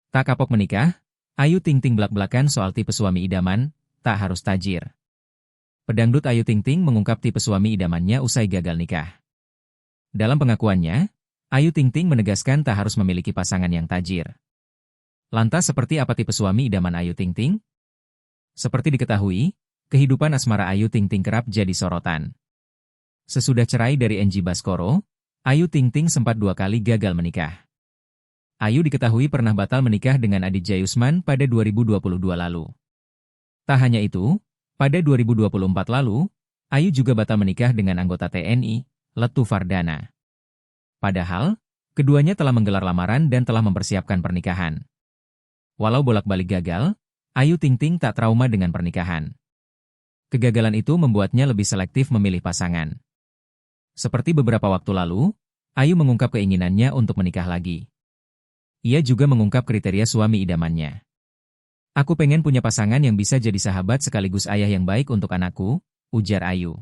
Tak kapok menikah, Ayu Ting Ting belak-belakan soal tipe suami idaman, tak harus tajir. Pedangdut Ayu Ting Ting mengungkap tipe suami idamannya usai gagal nikah. Dalam pengakuannya, Ayu Ting Ting menegaskan tak harus memiliki pasangan yang tajir. Lantas seperti apa tipe suami idaman Ayu Ting Ting? Seperti diketahui, kehidupan asmara Ayu Ting Ting kerap jadi sorotan. Sesudah cerai dari NG Baskoro, Ayu Ting Ting sempat 2 kali gagal menikah. Ayu diketahui pernah batal menikah dengan Aditya Yusman pada 2022 lalu. Tak hanya itu, pada 2024 lalu, Ayu juga batal menikah dengan anggota TNI, Letu Fardana. Padahal, keduanya telah menggelar lamaran dan telah mempersiapkan pernikahan. Walau bolak-balik gagal, Ayu Ting Ting tak trauma dengan pernikahan. Kegagalan itu membuatnya lebih selektif memilih pasangan. Seperti beberapa waktu lalu, Ayu mengungkap keinginannya untuk menikah lagi. Ia juga mengungkap kriteria suami idamannya. Aku pengen punya pasangan yang bisa jadi sahabat sekaligus ayah yang baik untuk anakku, ujar Ayu.